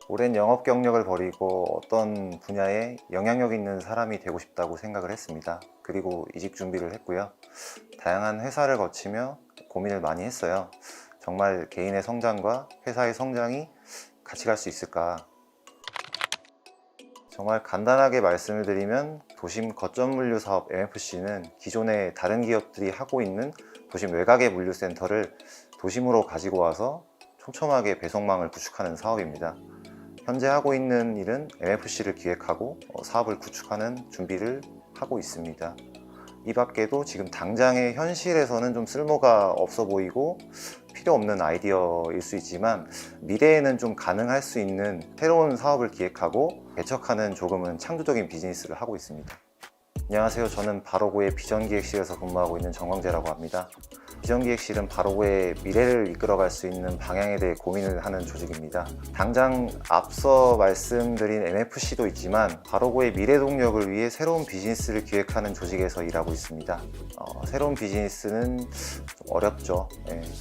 오랜 영업 경력을 버리고 어떤 분야에 영향력 있는 사람이 되고 싶다고 생각을 했습니다. 그리고 이직 준비를 했고요. 다양한 회사를 거치며 고민을 많이 했어요. 정말 개인의 성장과 회사의 성장이 같이 갈 수 있을까? 정말 간단하게 말씀을 드리면 도심 거점 물류 사업 MFC는 기존의 다른 기업들이 하고 있는 도심 외곽의 물류센터를 도심으로 가지고 와서 촘촘하게 배송망을 구축하는 사업입니다. 현재 하고 있는 일은 MFC를 기획하고 사업을 구축하는 준비를 하고 있습니다. 이 밖에도 지금 당장의 현실에서는 좀 쓸모가 없어 보이고 필요 없는 아이디어일 수 있지만 미래에는 좀 가능할 수 있는 새로운 사업을 기획하고 개척하는 조금은 창조적인 비즈니스를 하고 있습니다. 안녕하세요. 저는 바로고의 비전기획실에서 근무하고 있는 정광재라고 합니다. 비전기획실은 바로고의 미래를 이끌어갈 수 있는 방향에 대해 고민을 하는 조직입니다. 당장 앞서 말씀드린 MFC도 있지만 바로고의 미래 동력을 위해 새로운 비즈니스를 기획하는 조직에서 일하고 있습니다. 새로운 비즈니스는 좀 어렵죠.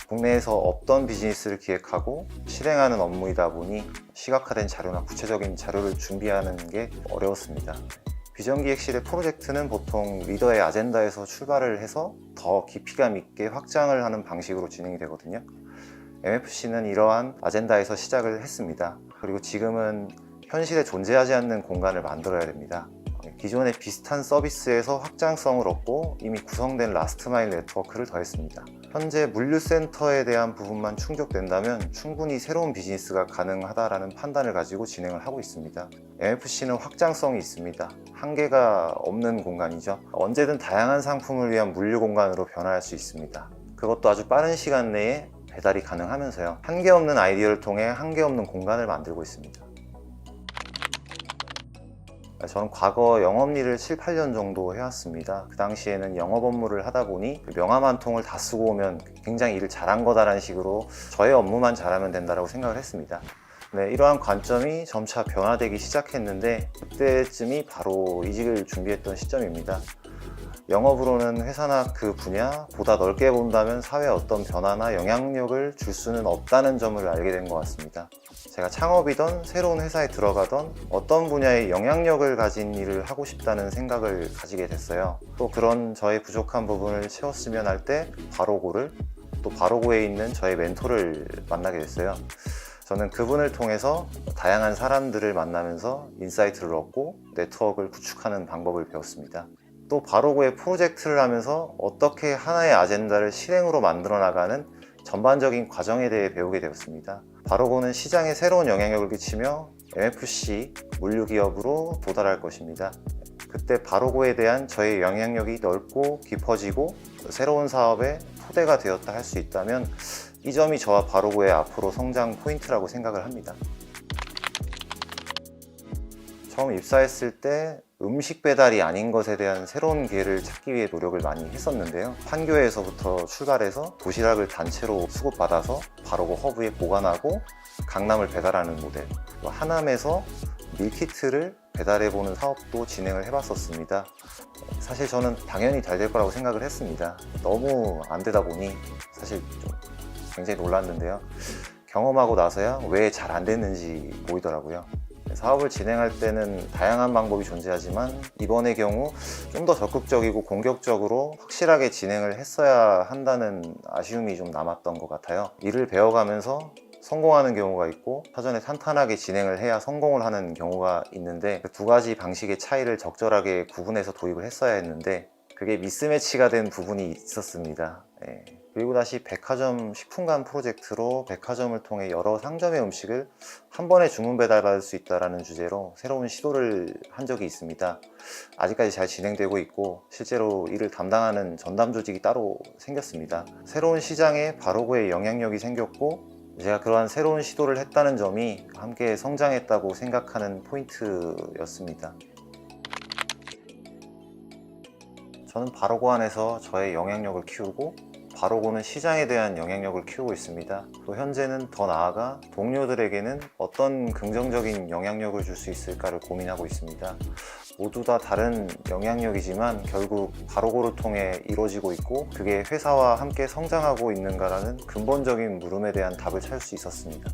국내에서 없던 비즈니스를 기획하고 실행하는 업무이다 보니 시각화된 자료나 구체적인 자료를 준비하는 게 어려웠습니다. 비전기획실의 프로젝트는 보통 리더의 아젠다에서 출발을 해서 더 깊이감 있게 확장을 하는 방식으로 진행이 되거든요. MFC는 이러한 아젠다에서 시작을 했습니다. 그리고 지금은 현실에 존재하지 않는 공간을 만들어야 됩니다. 기존의 비슷한 서비스에서 확장성을 얻고 이미 구성된 라스트 마일 네트워크를 더했습니다. 현재 물류센터에 대한 부분만 충족된다면 충분히 새로운 비즈니스가 가능하다는 판단을 가지고 진행을 하고 있습니다. MFC는 확장성이 있습니다. 한계가 없는 공간이죠. 언제든 다양한 상품을 위한 물류 공간으로 변화할 수 있습니다. 그것도 아주 빠른 시간 내에 배달이 가능하면서요. 한계 없는 아이디어를 통해 한계 없는 공간을 만들고 있습니다. 저는 과거 영업일을 7, 8년 정도 해왔습니다. 그 당시에는 영업 업무를 하다 보니 명함 한 통을 다 쓰고 오면 굉장히 일을 잘한 거다라는 식으로 저의 업무만 잘하면 된다고 생각을 했습니다. 이러한 관점이 점차 변화되기 시작했는데 그때쯤이 바로 이직을 준비했던 시점입니다. 영업으로는 회사나 그 분야 보다 넓게 본다면 사회에 어떤 변화나 영향력을 줄 수는 없다는 점을 알게 된 것 같습니다. 제가 창업이던 새로운 회사에 들어가던 어떤 분야에 영향력을 가진 일을 하고 싶다는 생각을 가지게 됐어요. 또 그런 저의 부족한 부분을 채웠으면 할 때 바로고를, 또 바로고에 있는 저의 멘토를 만나게 됐어요. 저는 그분을 통해서 다양한 사람들을 만나면서 인사이트를 얻고 네트워크를 구축하는 방법을 배웠습니다. 또 바로고의 프로젝트를 하면서 어떻게 하나의 아젠다를 실행으로 만들어 나가는 전반적인 과정에 대해 배우게 되었습니다. 바로고는 시장에 새로운 영향력을 끼치며 MFC 물류기업으로 도달할 것입니다. 그때 바로고에 대한 저의 영향력이 넓고 깊어지고 새로운 사업의 토대가 되었다 할 수 있다면 이 점이 저와 바로고의 앞으로 성장 포인트라고 생각을 합니다. 처음 입사했을 때 음식 배달이 아닌 것에 대한 새로운 기회를 찾기 위해 노력을 많이 했었는데요. 판교에서부터 출발해서 도시락을 단체로 수급받아서 바로고 허브에 보관하고 강남을 배달하는 모델, 또 하남에서 밀키트를 배달해보는 사업도 진행을 해봤었습니다. 사실 저는 당연히 잘 될 거라고 생각을 했습니다. 너무 안 되다 보니 사실 좀 굉장히 놀랐는데요. 경험하고 나서야 왜 잘 안 됐는지 보이더라고요. 사업을 진행할 때는 다양한 방법이 존재하지만 이번의 경우 좀 더 적극적이고 공격적으로 확실하게 진행을 했어야 한다는 아쉬움이 좀 남았던 것 같아요. 일을 배워가면서 성공하는 경우가 있고 사전에 탄탄하게 진행을 해야 성공을 하는 경우가 있는데 그 두 가지 방식의 차이를 적절하게 구분해서 도입을 했어야 했는데 그게 미스매치가 된 부분이 있었습니다. 그리고 다시 백화점 식품관 프로젝트로 백화점을 통해 여러 상점의 음식을 한 번에 주문 배달받을 수 있다는 주제로 새로운 시도를 한 적이 있습니다. 아직까지 잘 진행되고 있고 실제로 이를 담당하는 전담 조직이 따로 생겼습니다. 새로운 시장에 바로고의 영향력이 생겼고 제가 그러한 새로운 시도를 했다는 점이 함께 성장했다고 생각하는 포인트였습니다. 저는 바로고 안에서 저의 영향력을 키우고 바로고는 시장에 대한 영향력을 키우고 있습니다. 또 현재는 더 나아가 동료들에게는 어떤 긍정적인 영향력을 줄 수 있을까를 고민하고 있습니다. 모두 다 다른 영향력이지만 결국 바로고를 통해 이루어지고 있고 그게 회사와 함께 성장하고 있는가라는 근본적인 물음에 대한 답을 찾을 수 있었습니다.